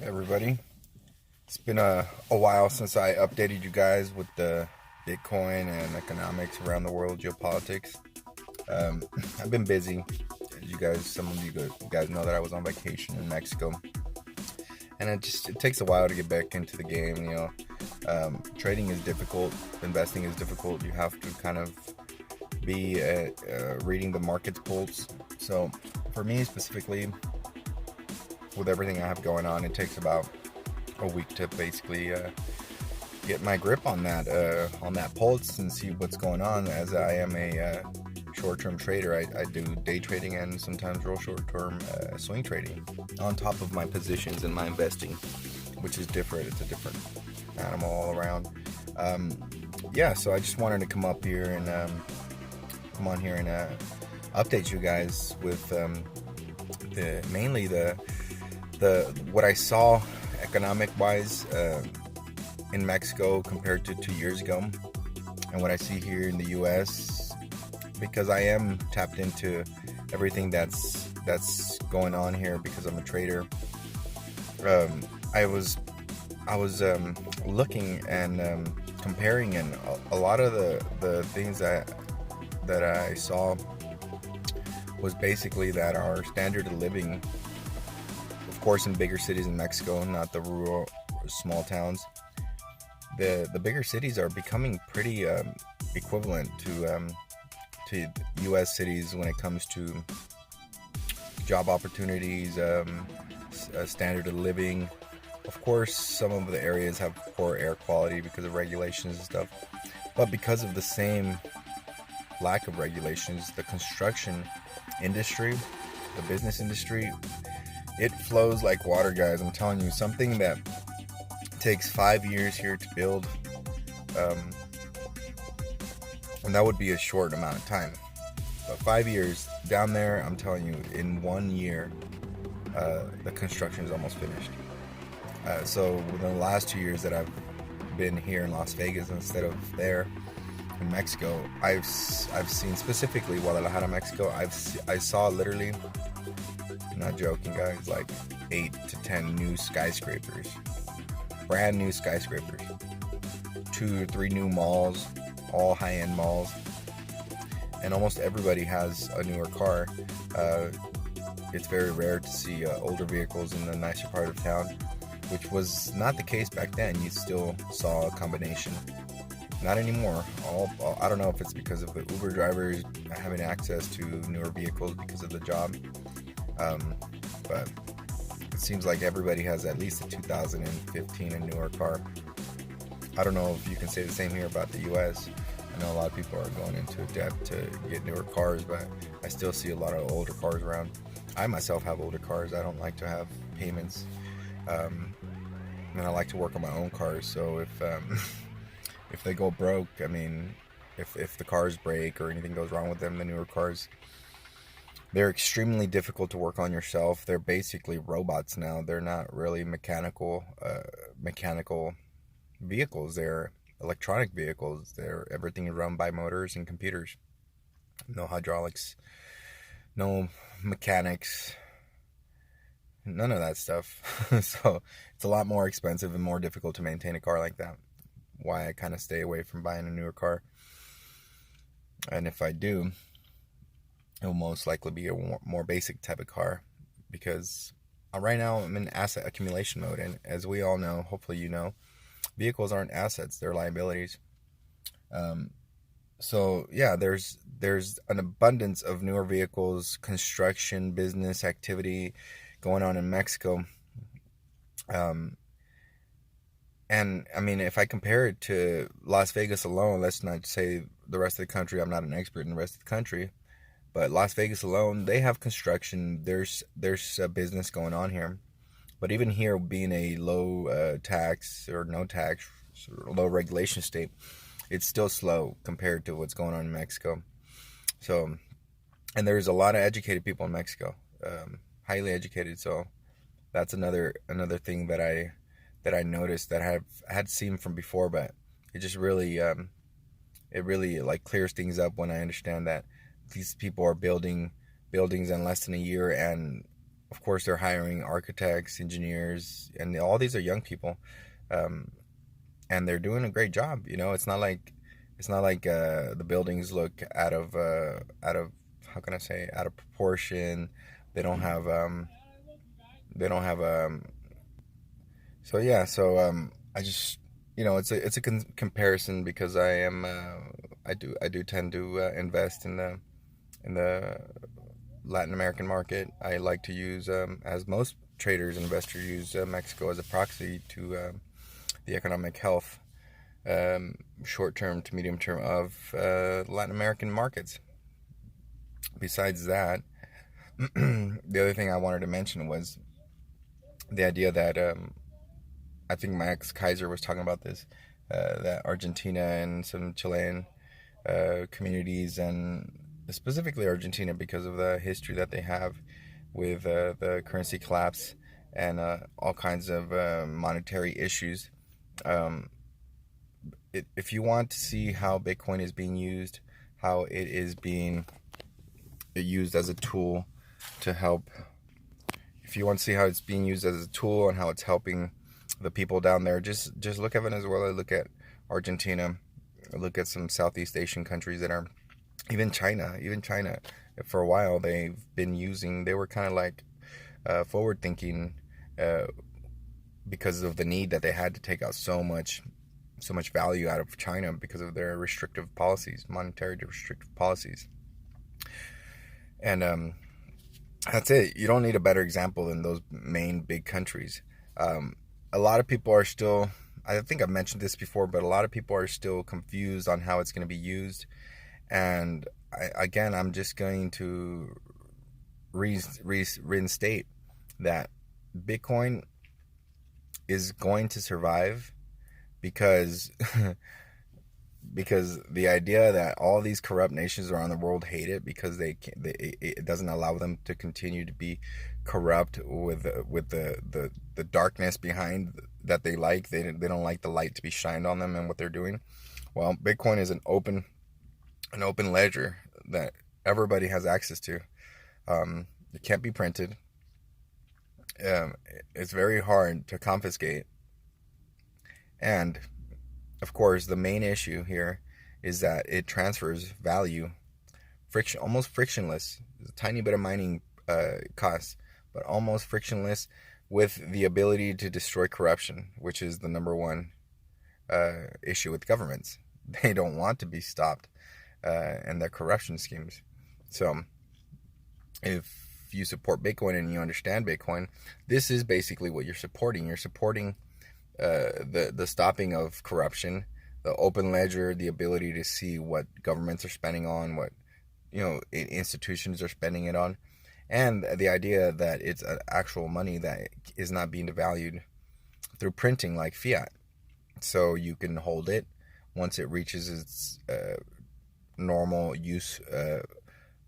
Everybody. It's been a while since I updated you guys with the Bitcoin and economics around the world, geopolitics. Um, I've been busy. As you guys, some of you guys know that I was on vacation in Mexico, and it takes a while to get back into the game. Trading is difficult, investing is difficult. You have to kind of be reading the market's pulse. So, for me specifically, with everything I have going it takes about a week to basically get my grip on that pulse and see what's going on. As I am a short-term trader, I do day trading and sometimes real short-term swing trading on top of my positions and my investing, which is different. It's a different animal all around. Yeah, so I just wanted to come on here and update you guys with mainly the what I saw economic wise in Mexico compared to 2 years ago, and what I see here in the U.S. because I am tapped into everything that's going on here because I'm a trader. I was looking and comparing, and a lot of the things that I saw was basically that our standard of living, of course, in bigger cities in Mexico, not the rural small towns. The bigger cities are becoming pretty equivalent to U.S. cities when it comes to job opportunities, standard of living. Of course, some of the areas have poor air quality because of regulations and stuff, but because of the same lack of regulations, the construction industry, the business industry, it flows like water, guys. I'm telling you, something that takes 5 years here to build, and that would be a short amount of time. But 5 years down there, I'm telling you, in 1 year, the construction is almost finished. So within the last 2 years that I've been here in Las Vegas instead of there in Mexico, I've seen specifically Guadalajara, Mexico. I saw literally, I'm not joking, guys, like 8 to 10 new skyscrapers, brand new skyscrapers, 2 or 3 new malls, all high-end malls, and almost everybody has a newer car. It's very rare to see older vehicles in the nicer part of town, which was not the case back then. You still saw a combination. Not anymore. I don't know if it's because of the Uber drivers having access to newer vehicles because of the job, but it seems like everybody has at least a 2015 and newer car. I don't know if you can say the same here about the U.S. I know a lot of people are going into debt to get newer cars, but I still see a lot of older cars around. I myself have older cars. I don't like to have payments, and I like to work on my own cars. So if they go broke, I mean, if the cars break or anything goes wrong with them, the newer cars, they're extremely difficult to work on yourself. They're basically robots now. They're not really mechanical vehicles. They're electronic vehicles. Everything is run by motors and computers. No hydraulics, no mechanics, none of that stuff. So it's a lot more expensive and more difficult to maintain a car like that. Why I kind of stay away from buying a newer car. And if I do, it will most likely be a more basic type of car, because right now I'm in asset accumulation mode. And as we all know, hopefully you know, vehicles aren't assets, they're liabilities. So yeah, there's an abundance of newer vehicles, construction, business activity going on in Mexico. And I mean, if I compare it to Las Vegas alone, let's not say the rest of the country. I'm not an expert in the rest of the country, but Las Vegas alone, they have construction. There's a business going on here. But even here, being a low tax or no tax, low regulation state, it's still slow compared to what's going on in Mexico. So, and there's a lot of educated people in Mexico, highly educated. So that's another thing that I noticed that I had seen from before, but it just really like clears things up when I understand that these people are building buildings in less than a year, and of course, they're hiring architects, engineers, and all these are young people, um, and they're doing a great job. It's not like the buildings look out of how can I say, out of proportion. They don't have they don't have so yeah, I just, it's a comparison, because I do tend to invest in the Latin American market. I like to use, as most traders and investors use, Mexico as a proxy to the economic health, short term to medium term, of Latin American markets. Besides that, the other thing I wanted to mention was the idea that, I think Max Kaiser was talking about this, that Argentina and some Chilean communities, and specifically Argentina, because of the history that they have with the currency collapse and all kinds of monetary issues. Um, if you want to see how Bitcoin is being used, how it is being used as a tool to help, if you want to see how it's being used as a tool and how it's helping the people down there, just look at Venezuela, look at Argentina, look at some Southeast Asian countries that are, even China. For a while, they were kind of like forward thinking, uh, because of the need that they had to take out so much value out of China because of their restrictive policies, monetary restrictive policies. And that's it. You don't need a better example than those main big countries. A lot of people are still, I think I've mentioned this before, but a lot of people are still confused on how it's going to be used. And again, I'm just going to reinstate that Bitcoin is going to survive, because because the idea that all these corrupt nations around the world hate it, because it doesn't allow them to continue to be corrupt with the darkness behind that they like. They don't like the light to be shined on them and what they're doing. Well, Bitcoin is an open ledger that everybody has access to. It can't be printed. It's very hard to confiscate. And of course, the main issue here is that it transfers value, almost frictionless. There's a tiny bit of mining costs, but almost frictionless, with the ability to destroy corruption, which is the number one issue with governments. They don't want to be stopped, and their corruption schemes. So, if you support Bitcoin and you understand Bitcoin, this is basically what you're supporting. You're supporting the stopping of corruption, the open ledger, the ability to see what governments are spending on, what institutions are spending it on, and the idea that it's an actual money that is not being devalued through printing like fiat. So you can hold it once it reaches its normal use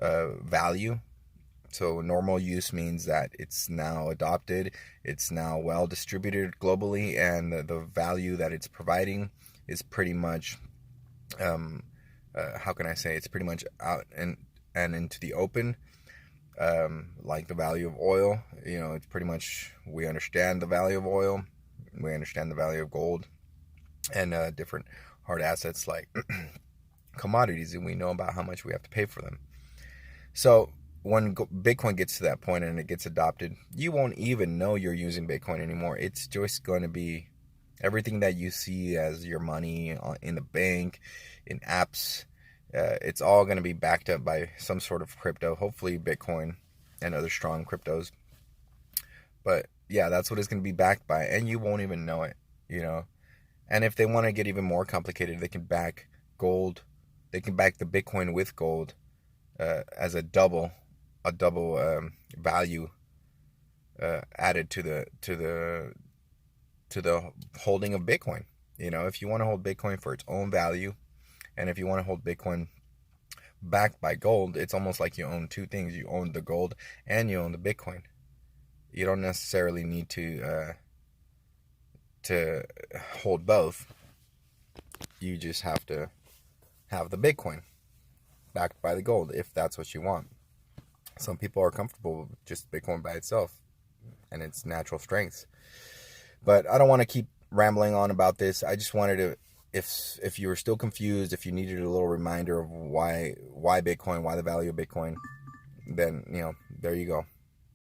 value. So normal use means that it's now adopted, it's now well distributed globally, and the value that it's providing is pretty much, how can I say, it's pretty much out and into the open. Like the value of oil, it's pretty much, we understand the value of oil, we understand the value of gold, and different hard assets like commodities, and we know about how much we have to pay for them. So when Bitcoin gets to that point and it gets adopted, you won't even know you're using Bitcoin anymore. It's just going to be everything that you see as your money in the bank, in apps. It's all going to be backed up by some sort of crypto, hopefully Bitcoin and other strong cryptos. But yeah, that's what it's going to be backed by, and you won't even know it, And if they want to get even more complicated, they can back gold. They can back the Bitcoin with gold as a double value added to the holding of Bitcoin. If you want to hold Bitcoin for its own value, and if you want to hold Bitcoin backed by gold, it's almost like you own two things. You own the gold and you own the Bitcoin. You don't necessarily need to hold both. You just have to have the Bitcoin backed by the gold, if that's what you want. Some people are comfortable with just Bitcoin by itself and its natural strengths. But I don't want to keep rambling on about this. I just wanted to, if you were still confused, if you needed a little reminder of why Bitcoin, why the value of Bitcoin, then, there you go.